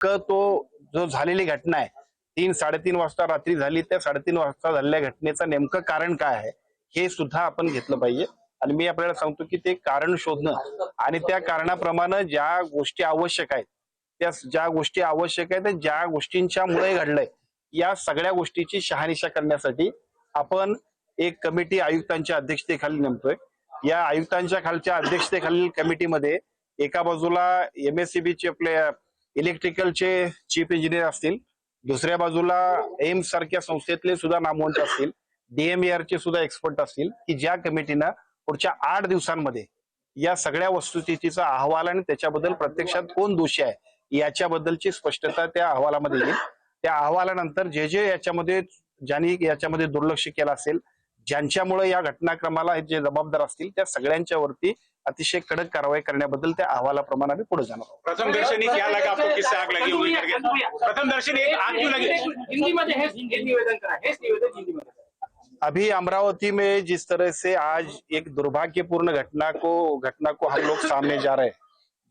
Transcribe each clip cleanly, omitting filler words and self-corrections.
नेमकं तो जो झालेली घटना आहे 3-3:30 वाजता रात्री झाली, त्या 3:30 वाजता झालेल्या घटनेचं नेमकं कारण काय आहे हे सुद्धा आपण घेतलं पाहिजे. आणि मी आपल्याला सांगतो की ते कारण शोधणं आणि त्या कारणाप्रमाणे ज्या गोष्टी आवश्यक आहेत, त्या ज्या गोष्टी आवश्यक आहेत ज्या गोष्टींच्या मुळे घडलंय या सगळ्या गोष्टीची शहानिशा करण्यासाठी आपण एक कमिटी आयुक्तांच्या अध्यक्षतेखाली नेमतोय. या आयुक्तांच्या खालच्या अध्यक्षतेखालील कमिटीमध्ये एका बाजूला MSCBचे आपले इलेक्ट्रिकलचे चीफ इंजिनियर असतील, दुसऱ्या बाजूला एम्स सारख्या संस्थेतले सुद्धा नामवंत असतील, DMAR चे सुद्धा एक्सपर्ट असतील, की ज्या कमिटीनं पुढच्या 8 दिवसांमध्ये या सगळ्या वस्तुस्थितीचा अहवाल आणि त्याच्याबद्दल प्रत्यक्षात कोण दोषी आहे याच्याबद्दलची स्पष्टता त्या अहवालामध्ये येईल. त्या अहवालानंतर जे जे याच्यामध्ये ज्यांनी याच्यामध्ये दुर्लक्ष केलं असेल, ज्यांच्यामुळे या घटनाक्रमाला जे जबाबदार असतील त्या सगळ्यांच्या वरती अतिशय कडक कारवाई करण्याबद्दल त्या अहवालाप्रमाणे आम्ही पुढे जाणार आहोत. प्रथम दर्शनी क्या लगा आपको, किससे आग लगी हुई करके? प्रथम दर्शनी एक आग क्यों लगी? हिंदी में निवेदन करा, निवेदन हिंदी में। अभी अमरावती में जिस तरह से आज एक दुर्भाग्यपूर्ण घटना को हम लोग सामने जा रहे हैं,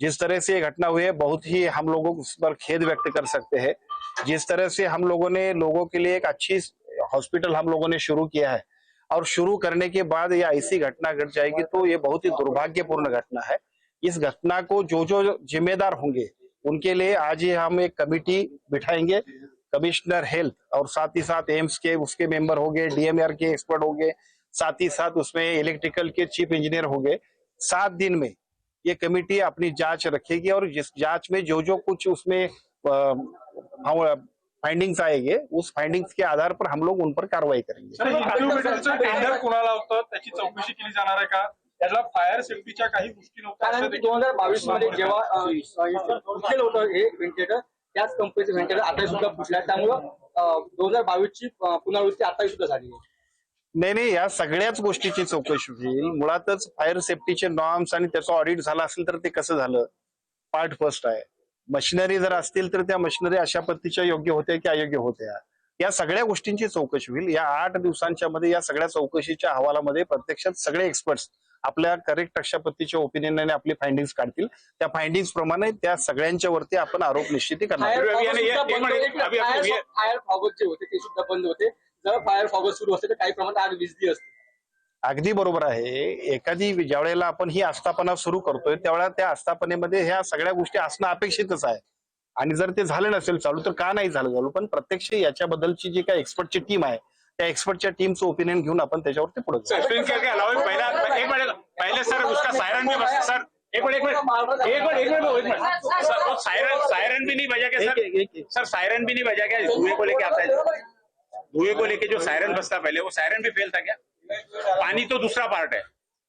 जिस तरह से ये घटना हुई है बहुत ही हम लोगों उस पर खेद व्यक्त कर सकते हैं। जिस तरह से हम लोगों ने लोगों के लिए एक अच्छी हॉस्पिटल हम लोगों ने शुरू किया है और शुरू करने के बाद ये ऐसी घटना घट जाएगी तो ये बहुत ही दुर्भाग्यपूर्ण घटना है। इस घटना को जो जो जिम्मेदार होंगे उनके लिए आज ही हम एक कमिटी बिठाएंगे, कमिश्नर हेल्थ और साथ ही साथ एम्स के उसके मेंबर होंगे, DMAR के एक्सपर्ट होंगे, साथ ही साथ उसमें इलेक्ट्रिकल के चीफ इंजीनियर होंगे। 7 दिन में ये कमेटी अपनी जांच रखेगी और जिस जांच में जो जो कुछ उसमें फाइंडिंग्स आएंगे उस फाइंडिंग्स के आधार पर हम लोग उन पर कार्रवाई करेंगे। टेंडर कोणाला होतं त्याची चौकशी केली जाणार आहे का? याला फायर सेफ्टीच्या काही गोष्टी नव्हत्या? कारण 2022 मध्ये जेव्हा फुटलेलं होतं हे व्हेंटिलेटर, त्याच कंपनीचं व्हेंटिलेटर आता सुद्धा फुटलं, त्यामुळं 2022 ची पुनरावृत्ती आता सुद्धा झाली आहे. नाही, या सगळ्याच गोष्टीची चौकशी होईल. मुळातच फायर सेफ्टीचे नॉर्म्स आणि त्याचं ऑडिट झालं असेल तर ते कसं झालं, पार्ट फर्स्ट आहे. मशिनरी जर असतील तर त्या मशिनरी अशा पद्धतीच्या योग्य होत्या की अयोग्य होत्या, या सगळ्या गोष्टींची चौकशी होईल. या 8 दिवसांच्या मध्ये या सगळ्या चौकशीच्या अहवालामध्ये प्रत्यक्षात सगळे एक्सपर्ट्स आपल्या करेक्ट अशा पद्धतीच्या ओपिनियनने आपली फाइंडिंग्स काढतील. त्या फाइंडिंग्स प्रमाणे त्या सगळ्यांच्या वरती आपण आरोप निश्चिती करणार. फायर फॉगस जे होते ते सुद्धा बंद होते. जर फायर फॉगस सुरू असते तर काही प्रमाणात आग विझली असते. अगदी बरोबर आहे. एखादी ज्या वेळेला आपण ही आस्थापना सुरू करतोय त्यावेळेला त्या आस्थापनेमध्ये ह्या सगळ्या गोष्टी असणं अपेक्षितच आहे. आणि जर ते झालं नसेल चालू तर का नाही झालं चालू, पण प्रत्यक्ष याच्याबद्दलची जी काही एक्सपर्टची टीम आहे त्या एक्सपर्टच्या टीमचं ओपिनियन घेऊन आपण त्याच्यावरती पुढे जाऊ. पहले सर उसका सायरन भी बजा सर, एक मिनट सायरन भी नहीं बजा क्या सर? सायरन भी नहीं बजा क्या? धुएं को लेके आता है, धुएं को लेके जो सायरन बजता पहले वो सायरन भी फेल था क्या? पानी तो दूसरा पार्ट है,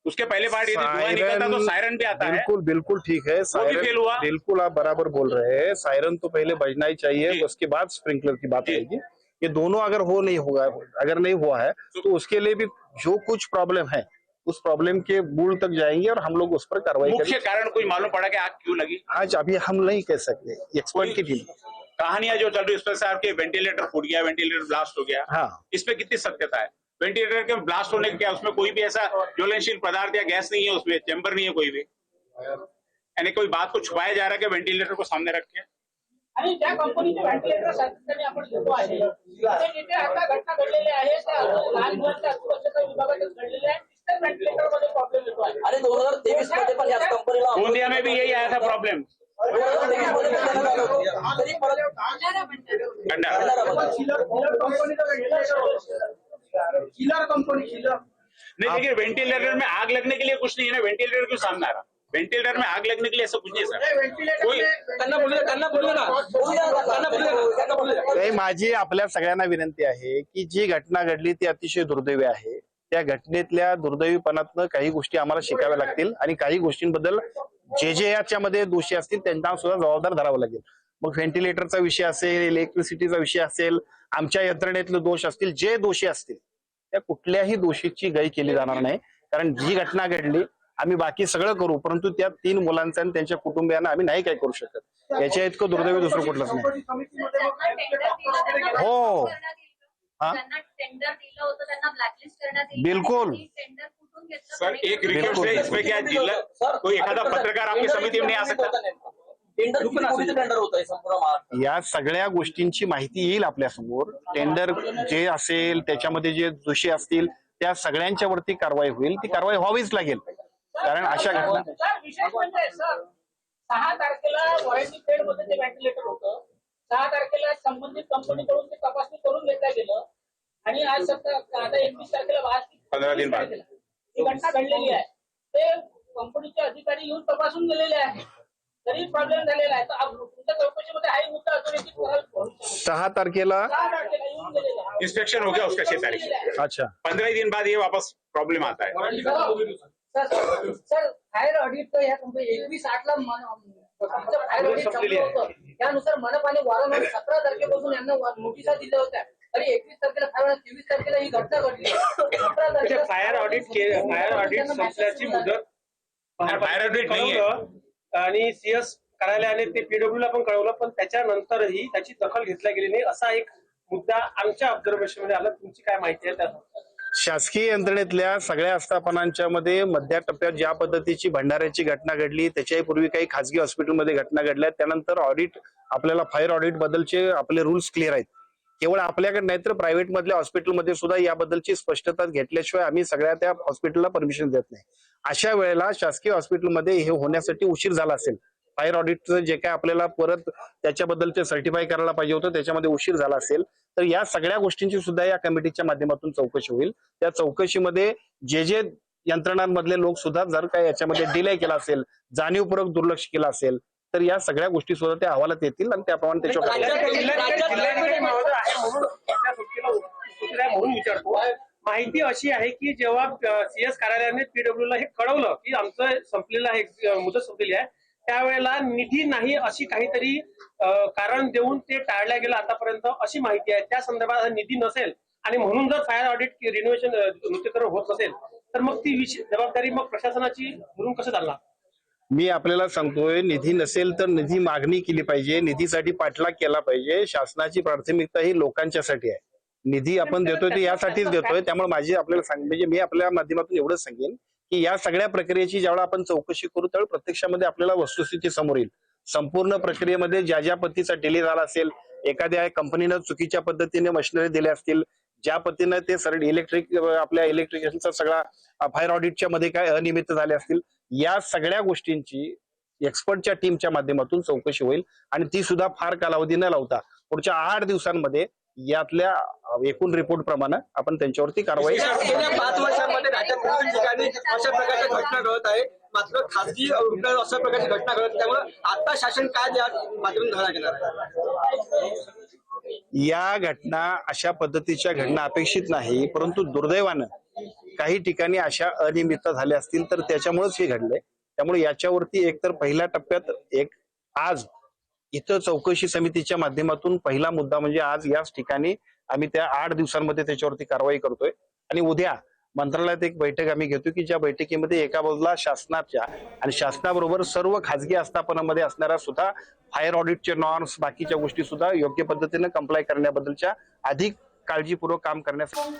उसके पहले पार्ट यदि धुआं निकलता तो सायरन भी आता है। बिल्कुल ठीक है, सायरन फेल हुआ। बिल्कुल आप बराबर बोल रहे हैं। सायरन तो पहले बजना ही चाहिए, उसके बाद स्प्रिंकलर की बात आएगी। ये दोनों अगर अगर नहीं हुआ है तो उसके लिए भी जो कुछ प्रॉब्लम है उस प्रॉब्लम के मूल तक जाएंगे और हम लोग उस पर कार्रवाई करेंगे। मुख्य कारण कोई मालूम पड़ा कि आग क्यों लगी? आज अभी हम नहीं कह सकते, एक्सपर्ट की टीम कहानियां जो चल रही है उस पर आपके वेंटिलेटर फूट गया, वेंटिलेटर ब्लास्ट हो गया, हाँ इस पे कितनी सत्यता है? वेंटिलेटर के ब्लास्ट होने के क्या उसमें कोई भी ऐसा ज्वलनशील पदार्थ या गैस नहीं है, उसमें चैम्बर नहीं है कोई भी, यानी कोई बात को छुपाया जा रहा है कि वेंटिलेटर को सामने रख के? आणि ज्या कंपनीचे व्हेंटिलेटर सातत्याने आपण घेतो आहे तिथे आता घटना घडलेल्या आहेत, लहान मुलांच्या सुरक्षेच्या विभागातच घडलेल्या आहेत. डिजिटल व्हेंटिलेटर मध्ये प्रॉब्लेम येतो आहे. आणि 2023 मध्ये पण याच कंपनीला गोंदिया में भी यही आया था प्रॉब्लेम। नहीं देखिए, वेंटिलेटर में आग लगने के लिए कुछ नहीं है ना, वेंटिलेटर क्यों सामने आ रहा? वेंटिलेटर में आग लगने के लिए ऐसा कुछ नहीं सर। कोई माझी आपल्या सगळ्यांना विनंती आहे की जी घटना घडली ती अतिशय दुर्दैवी आहे. त्या घटनेतल्या दुर्दैवीपणातनं काही गोष्टी आम्हाला शिकाव्या लागतील आणि काही गोष्टींबद्दल जे याच्यामध्ये दोषी असतील त्यांना सुद्धा जबाबदार धरावं लागेल. मग व्हेंटिलेटरचा विषय असेल, इलेक्ट्रिसिटीचा विषय असेल, आमच्या यंत्रणेतले दोष असतील, जे दोषी असतील त्या कुठल्याही दोषीची गय केली जाणार नाही. कारण जी घटना घडली आम्ही बाकी सगळं करू, परंतु त्या 3 मुलांचा आणि त्यांच्या कुटुंबियांना आम्ही नाही काय करू शकत. याच्या इतकं दुर्दैवी दुसरं कुठलंच नाही. हो बिल्कुल सर, एक रिक्वेस्ट है, इसमें क्या जिला कोई एखादा पत्रकार आपकी समिति में नहीं आ सकता? टेंडर होत आहे संपूर्ण महाराष्ट्र. या सगळ्या गोष्टींची माहिती येईल आपल्यासमोर. टेंडर जे असेल त्याच्यामध्ये जे दोषी असतील त्या सगळ्यांच्या वरती कारवाई होईल. ती कारवाई व्हावीच लागेल, कारण अशा घटना. सर, विशेष म्हणजे सर 6 तारखेला वॉरंटी पिरियड मध्ये ते व्हेंटिलेटर होतं. 6 तारखेला संबंधित कंपनीकडून ते तपासणी करून घेतलं गेलं आणि आज आता 21 तारखेला 15 दिन बाद. ही घटना घडलेली आहे. ते कंपनीचे अधिकारी येऊन तपासून गेलेले आहेत, तरी प्रॉब्लेम झालेला आहे. तर तुमच्या चौकशीमध्ये हाही मुद्दा अधोरेखित कराल. 6 तारखेला 6 तारखेला येऊन गेलेले आहे. इंस्पेक्शन हो गया उसका 6 तारीख से. अच्छा 15 दिन बाद ये वापस प्रॉब्लम आता है. सर फायर ऑडिट तर या 21/8 फायर ऑडिट संपलं होतं. त्यानुसार मनपाने वारंवार 17 तारखेपासून यांना नोटिसा दिल्या होत्या, तरी 21 तारखेला फायर 23 तारखेला ही घटना घडली. 17 तारखेला फायर ऑडिट संपल्याची मुदत फायर ऑडिट नाही आहे. आणि सीएस कार्यालयाने ते पीडब्ल्यूला पण कळवलं, पण त्याच्यानंतरही त्याची दखल घेतल्या गेली नाही असा एक मुद्दा आमच्या ऑब्झर्वेशन मध्ये आला. तुमची काय माहिती आहे त्या? शासकीय यंत्रणेतल्या सगळ्या आस्थापनांच्या मध्ये मध्या टप्प्यात ज्या पद्धतीची भंडाऱ्याची घटना घडली, त्याच्याही पूर्वी काही खासगी हॉस्पिटलमध्ये घटना घडल्या, त्यानंतर ऑडिट आपल्याला फायर ऑडिट बद्दलचे आपले रूल्स क्लिअर आहेत. केवळ आपल्याकडे नाही तर प्रायव्हेट मधल्या हॉस्पिटलमध्ये सुद्धा याबद्दलची स्पष्टता घेतल्याशिवाय आम्ही सगळ्या त्या हॉस्पिटलला परमिशन देत नाही. अशा वेळेला शासकीय हॉस्पिटलमध्ये हे होण्यासाठी उशीर झाला असेल, फायर ऑडिटचं जे काय आपल्याला परत त्याच्याबद्दलचे सर्टिफाय करायला पाहिजे होतं त्याच्यामध्ये उशीर झाला असेल, तर या सगळ्या गोष्टींची सुद्धा या कमिटीच्या माध्यमातून चौकशी होईल. त्या चौकशीमध्ये जे यंत्रणांमधले लोक सुद्धा जर काय याच्यामध्ये डिले केला असेल, जाणीवपूर्वक दुर्लक्ष केलं असेल, तर या सगळ्या गोष्टी सुद्धा त्या अहवालात येतील आणि त्याप्रमाणे त्याच्यावर म्हणून विचारतो. माहिती अशी आहे की जेव्हा सीएस कार्यालयाने पीडब्ल्यूला हे कळवलं की आमचं संपलेलं आहे, मुदत संपलेली आहे, त्यावेळेला निधी नाही अशी काहीतरी कारण देऊन ते टाळल्या गेलं आतापर्यंत अशी माहिती आहे. त्या संदर्भात निधी नसेल आणि म्हणून जर फायर ऑडिट रिनोव्हेशन नूतनीकरण होत नसेल तर मग ती जबाबदारी मग प्रशासनाची धरून कसं चालणार? मी आपल्याला सांगतोय, निधी नसेल तर निधी मागणी केली पाहिजे, निधीसाठी पाठलाग केला पाहिजे. शासनाची प्राथमिकता ही लोकांच्यासाठी आहे. निधी आपण देतोय ते यासाठीच देतोय. त्यामुळे माझी आपल्याला म्हणजे मी आपल्या माध्यमातून एवढंच सांगेन की या सगळ्या प्रक्रियेची ज्यावेळेला आपण चौकशी करू त्यावेळी प्रत्यक्षामध्ये आपल्याला वस्तुस्थिती समोर येईल. संपूर्ण प्रक्रियेमध्ये ज्या पद्धतीचा डिले झाला असेल, एखाद्या कंपनीनं चुकीच्या पद्धतीने मशिनरी दिल्या असतील, ज्या पद्धतीनं ते सर आपल्या इलेक्ट्रिशियनचा सगळा फायर ऑडिटच्या मध्ये काय अनियमित झाले असतील, या सगळ्या गोष्टींची एक्सपर्टच्या टीमच्या माध्यमातून चौकशी होईल आणि ती सुद्धा फार कालावधी न लावता पुढच्या 8 दिवसांमध्ये यातल्या एकूण रिपोर्ट प्रमाणे आपण त्यांच्यावरती कारवाई. गेल्या 5 वर्षांमध्ये राज्यात विविध ठिकाणी अशा प्रकारच्या घटना घडत आहेत, मात्र खासगी रुग्णालयात अशा प्रकारची घटना घडत. त्यामुळे आता शासन काय या माध्यमातून धडा घेणार आहे? या घटना अशा पद्धतीच्या घटना अपेक्षित नाही, परंतु दुर्दैवानं काही ठिकाणी अशा अनियमितता झाल्या असतील तर त्याच्यामुळेच हे घडलंय. त्यामुळे याच्यावरती एकतर पहिल्या टप्प्यात आज इथं चौकशी समितीच्या माध्यमातून पहिला मुद्दा म्हणजे आज याच ठिकाणी आम्ही त्या 8 दिवसांमध्ये त्याच्यावरती कारवाई करतोय आणि उद्या मंत्रालयात एक बैठक आम्ही घेतो की ज्या बैठकीमध्ये एका बाजूला शासनाच्या आणि शासनाबरोबर सर्व खाजगी आस्थापनामध्ये असणाऱ्या सुद्धा फायर ऑडिटचे नॉर्म्स बाकीच्या गोष्टी सुद्धा योग्य पद्धतीने कंप्लाय करण्याबद्दलच्या अधिक काळजीपूर्वक काम करण्यासाठी